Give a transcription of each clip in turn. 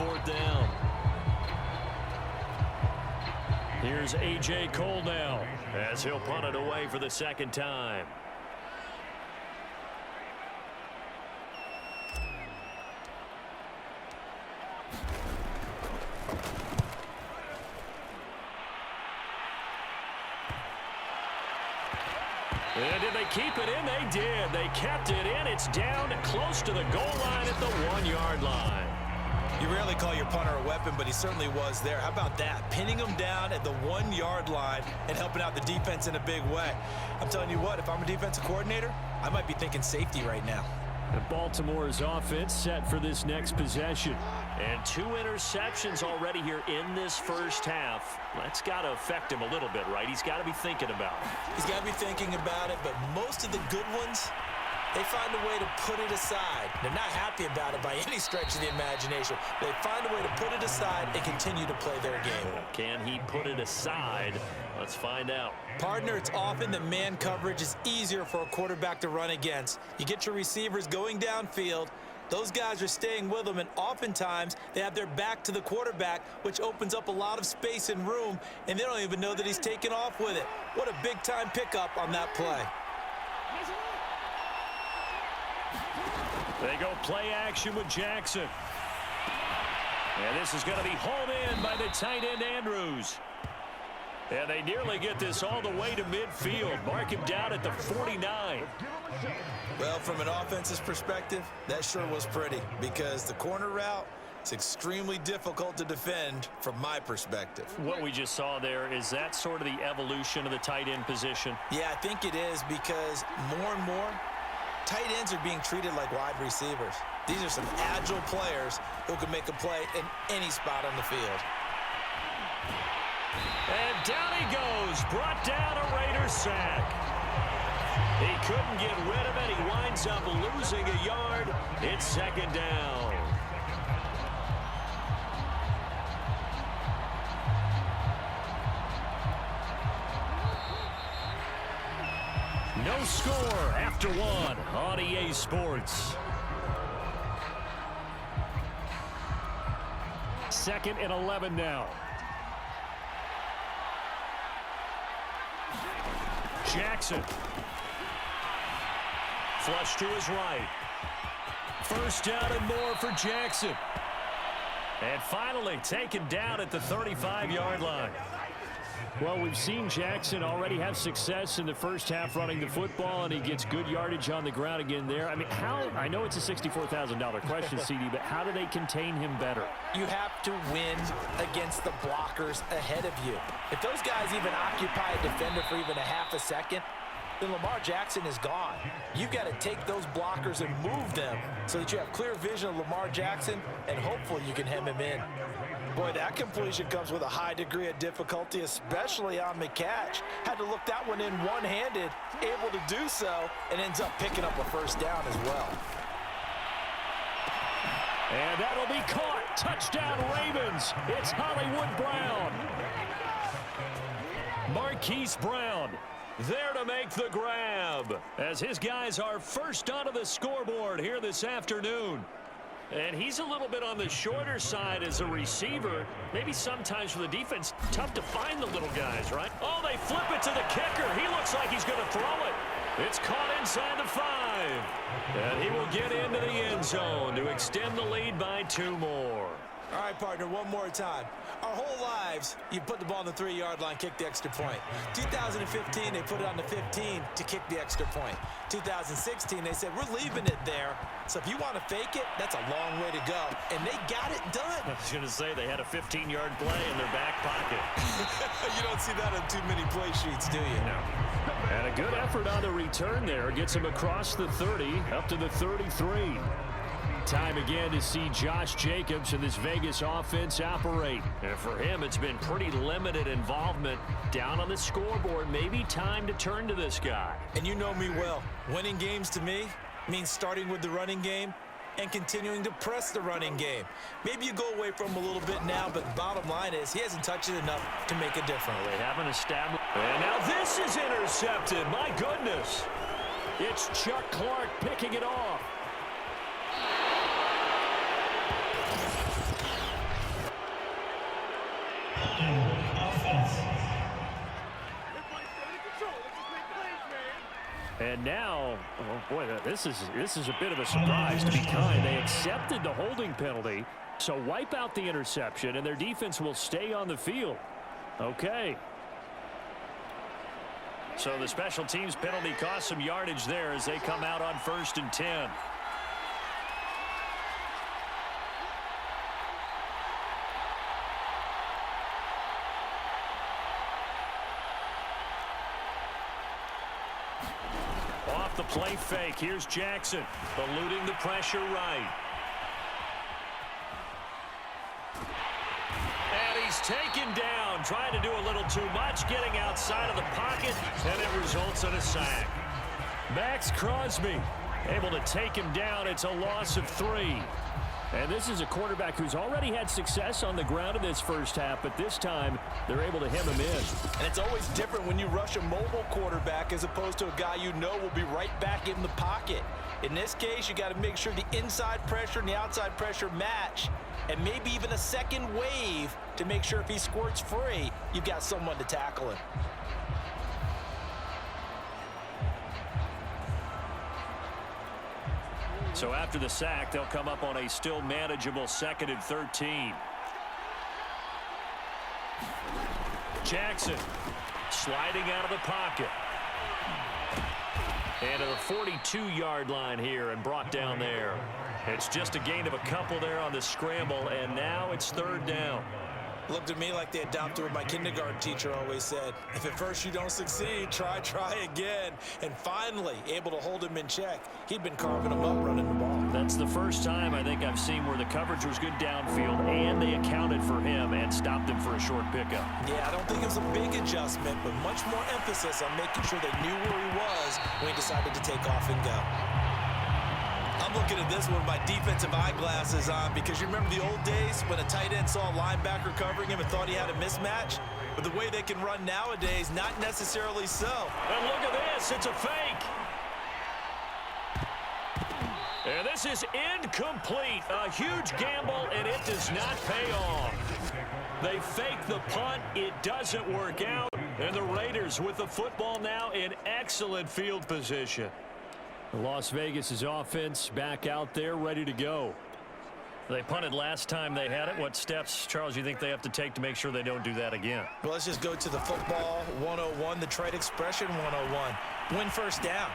4th down. Here's A.J. Cole now as he'll punt it away for the 2nd time. And did they keep it in? They did. They kept it in. It's down close to the goal line at the 1-yard line. You rarely call your punter a weapon, but he certainly was there. How about that? Pinning him down at the 1-yard line and helping out the defense in a big way. I'm telling you what, if I'm a defensive coordinator, I might be thinking safety right now. And Baltimore's offense set for this next possession. And 2 interceptions already here in this first half. That's got to affect him a little bit, right? He's got to be thinking about it. He's got to be thinking about it, but most of the good ones, they find a way to put it aside. They're not happy about it by any stretch of the imagination. They find a way to put it aside and continue to play their game. Can he put it aside? Let's find out. Partner, it's often that man coverage is easier for a quarterback to run against. You get your receivers going downfield. Those guys are staying with them, and oftentimes they have their back to the quarterback, which opens up a lot of space and room, and they don't even know that he's taken off with it. What a big-time pickup on that play. They go play action with Jackson. And this is going to be hauled in by the tight end Andrews. And they nearly get this all the way to midfield. Mark him down at the 49. Well, from an offensive perspective, that sure was pretty because the corner route is extremely difficult to defend from my perspective. What we just saw there, is that sort of the evolution of the tight end position? Yeah, I think it is because more and more, tight ends are being treated like wide receivers. These are some agile players who can make a play in any spot on the field. And down he goes, brought down a Raider sack. He couldn't get rid of it. He winds up losing a yard. It's 2nd down. No score after 1 on EA Sports. 2nd and 11 now. Jackson. Flush to his right. 1st down and more for Jackson. And finally taken down at the 35-yard line. Well, we've seen Jackson already have success in the first half running the football, and he gets good yardage on the ground again there. I mean, I know it's a $64,000 question, CD, but how do they contain him better? You have to win against the blockers ahead of you. If those guys even occupy a defender for even a half a second, then Lamar Jackson is gone. You've got to take those blockers and move them so that you have clear vision of Lamar Jackson, and hopefully you can hem him in. Boy, that completion comes with a high degree of difficulty, especially on the catch. Had to look that one in one-handed, able to do so, and ends up picking up a 1st down as well. And that'll be caught. Touchdown, Ravens. It's Hollywood Brown. Marquise Brown there to make the grab as his guys are first onto the scoreboard here this afternoon. And he's a little bit on the shorter side as a receiver. Maybe sometimes for the defense, tough to find the little guys, right? Oh, they flip it to the kicker. He looks like he's going to throw it. It's caught inside the 5. And he will get into the end zone to extend the lead by 2 more. All right, partner, one more time. Our whole lives, you put the ball on the 3-yard line, kick the extra point. 2015, they put it on the 15 to kick the extra point. 2016, they said, we're leaving it there. So if you want to fake it, that's a long way to go. And they got it done. I was going to say they had a 15-yard play in their back pocket. You don't see that on too many play sheets, do you? No. And a good effort on the return there. Gets him across the 30, up to the 33. Time again to see Josh Jacobs and this Vegas offense operate. And for him, it's been pretty limited involvement down on the scoreboard. Maybe time to turn to this guy. And you know me well. Winning games to me means starting with the running game and continuing to press the running game. Maybe you go away from him a little bit now, but the bottom line is he hasn't touched it enough to make a difference. They haven't established. And now this is intercepted. My goodness. It's Chuck Clark picking it off. And now, oh boy, this is a bit of a surprise, to be kind. They accepted the holding penalty, so wipe out the interception, and their defense will stay on the field. Okay. So the special teams penalty cost some yardage there as they come out on 1st and 10. Off the play fake, here's Jackson, eluding the pressure right. And he's taken down, trying to do a little too much, getting outside of the pocket, and it results in a sack. Max Crosby able to take him down. It's a loss of 3. And this is a quarterback who's already had success on the ground in this first half, but this time they're able to hem him in. And it's always different when you rush a mobile quarterback as opposed to a guy you know will be right back in the pocket. In this case, you got to make sure the inside pressure and the outside pressure match, and maybe even a second wave to make sure if he squirts free, you've got someone to tackle him. So after the sack, they'll come up on a still manageable 2nd and 13. Jackson sliding out of the pocket. And to the 42-yard line here and brought down there. It's just a gain of a couple there on the scramble, and now it's 3rd down. Looked to me like they adopted what my kindergarten teacher always said. If at first you don't succeed, try again. And finally, able to hold him in check. He'd been carving him up running the ball. That's the first time I think I've seen where the coverage was good downfield and they accounted for him and stopped him for a short pickup. Yeah, I don't think it was a big adjustment, but much more emphasis on making sure they knew where he was when he decided to take off and go. I'm looking at this one with my defensive eyeglasses on because you remember the old days when a tight end saw a linebacker covering him and thought he had a mismatch? But the way they can run nowadays, not necessarily so. And look at this, it's a fake. And this is incomplete. A huge gamble, and it does not pay off. They fake the punt. It doesn't work out. And the Raiders with the football now in excellent field position. Las Vegas' offense back out there ready to go. They punted last time they had it. What steps, Charles, you think they have to take to make sure they don't do that again? Well, let's just go to the football 101, the trade expression 101. Win first down.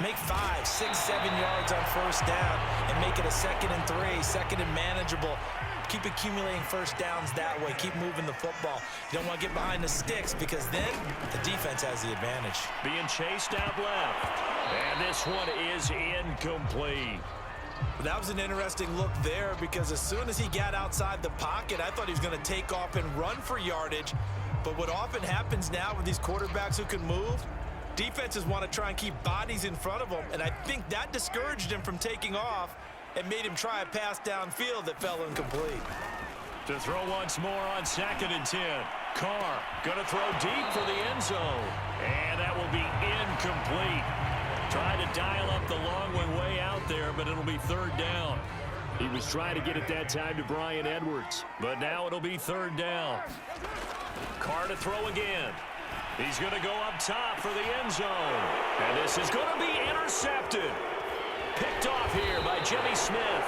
Make 5, 6, 7 yards on first down and make it a 2nd and 3, 2nd and manageable. Keep accumulating first downs that way. Keep moving the football. You don't want to get behind the sticks because then the defense has the advantage. Being chased out left. And this one is incomplete. That was an interesting look there because as soon as he got outside the pocket, I thought he was going to take off and run for yardage. But what often happens now with these quarterbacks who can move, defenses want to try and keep bodies in front of them, and I think that discouraged him from taking off and made him try a pass downfield that fell incomplete. To throw once more on 2nd and 10. Carr going to throw deep for the end zone. And that will be incomplete. Trying to dial up the long one way out there, but it'll be 3rd down. He was trying to get it that time to Bryan Edwards, but now it'll be 3rd down. Carr to throw again. He's going to go up top for the end zone. And this is going to be intercepted. Picked off here by Jimmy Smith.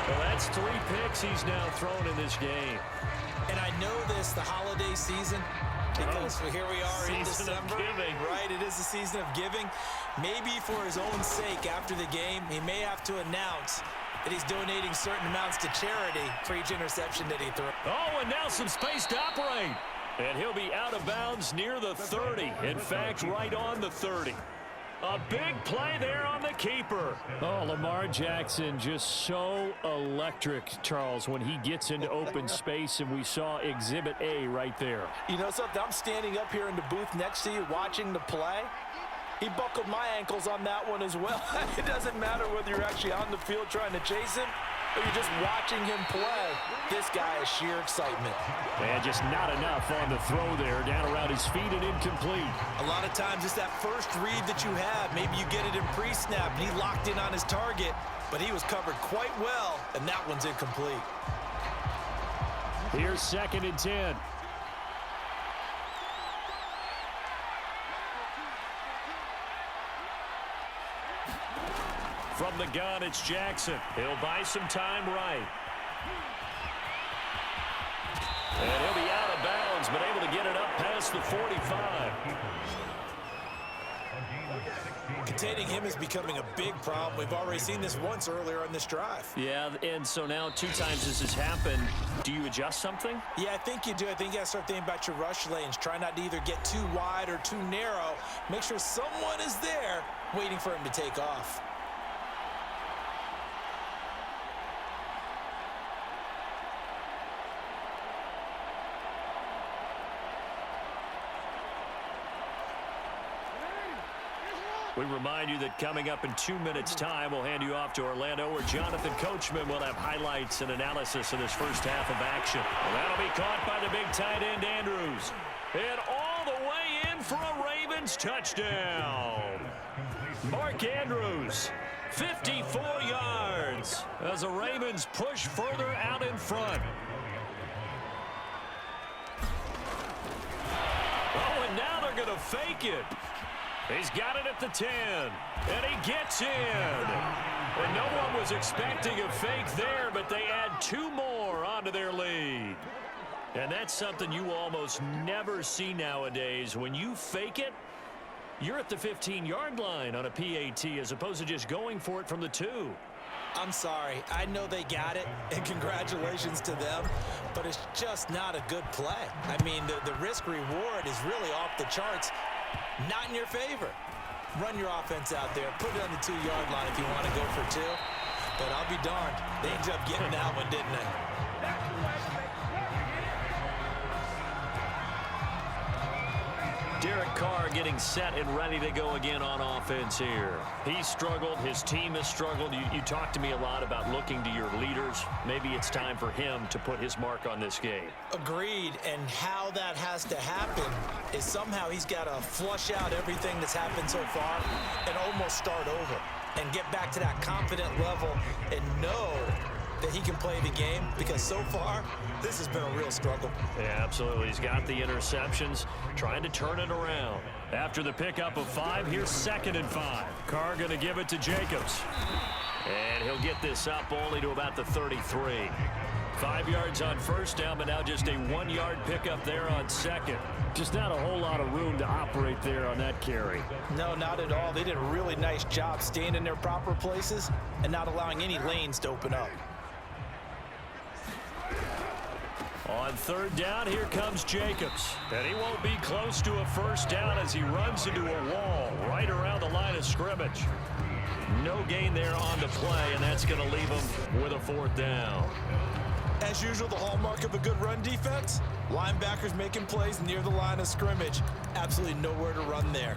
Well, that's 3 picks he's now thrown in this game. And I know this, the holiday season, because here we are in December. Right, it is the season of giving. Maybe for his own sake after the game, he may have to announce that he's donating certain amounts to charity for each interception that he throws. Oh, and now some space to operate. And he'll be out of bounds near the 30. In fact, right on the 30. A big play there on the keeper. Oh, Lamar Jackson just so electric, Charles, when he gets into open space, and we saw Exhibit A right there. You know something? I'm standing up here in the booth next to you watching the play. He buckled my ankles on that one as well. It doesn't matter whether you're actually on the field trying to chase him or you're just watching him play. This guy is sheer excitement. And just not enough on the throw there, down around his feet and incomplete. A lot of times it's that first read that you have. Maybe you get it in pre-snap and he locked in on his target. but he was covered quite well, and that one's incomplete. Here's 2nd and 10. From the gun, it's Jackson. He'll buy some time right. And he'll be out of bounds, but able to get it up past the 45. Containing him is becoming a big problem. We've already seen this once earlier on this drive. Yeah, and so now 2 times this has happened. Do you adjust something? Yeah, I think you do. I think you got to start thinking about your rush lanes. Try not to either get too wide or too narrow. Make sure someone is there waiting for him to take off. We remind you that coming up in 2 minutes' time, we'll hand you off to Orlando, where Jonathan Coachman will have highlights and analysis of this first half of action. Well, that'll be caught by the big tight end, Andrews. And all the way in for a Ravens touchdown. Mark Andrews, 54 yards, as the Ravens push further out in front. Oh, and now they're going to fake it. He's got it at the 10, and he gets in. And no one was expecting a fake there, but they add 2 more onto their lead. And that's something you almost never see nowadays. When you fake it, you're at the 15-yard line on a PAT as opposed to just going for it from the 2. I'm sorry. I know they got it, and congratulations to them, but it's just not a good play. I mean, the risk-reward is really off the charts. Not in your favor. Run your offense out there. Put it on the 2-yard line if you want to go for 2. But I'll be darned. They ended up getting that one, didn't they? Derek Carr getting set and ready to go again on offense here. He struggled. His team has struggled. You talked to me a lot about looking to your leaders. Maybe it's time for him to put his mark on this game. Agreed. And how that has to happen is somehow he's got to flush out everything that's happened so far and almost start over and get back to that confident level and know that he can play the game, because so far this has been a real struggle. Yeah, absolutely. He's got the interceptions, trying to turn it around. After the pickup of 5, here's 2nd and 5. Carr going to give it to Jacobs. And he'll get this up only to about the 33. 5 yards on first down, but now just a 1-yard pickup there on 2nd. Just not a whole lot of room to operate there on that carry. No, not at all. They did a really nice job staying in their proper places and not allowing any lanes to open up. On 3rd down, here comes Jacobs. And he won't be close to a first down as he runs into a wall right around the line of scrimmage. No gain there on the play, and that's going to leave him with a 4th down. As usual, the hallmark of a good run defense, linebackers making plays near the line of scrimmage. Absolutely nowhere to run there.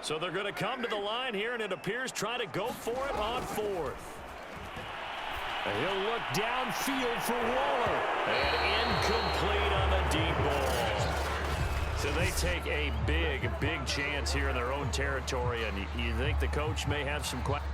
So they're going to come to the line here, and it appears try to go for it on 4th. And he'll look downfield for Waller. And incomplete on the deep ball. So they take a big chance here in their own territory, and you think the coach may have some questions.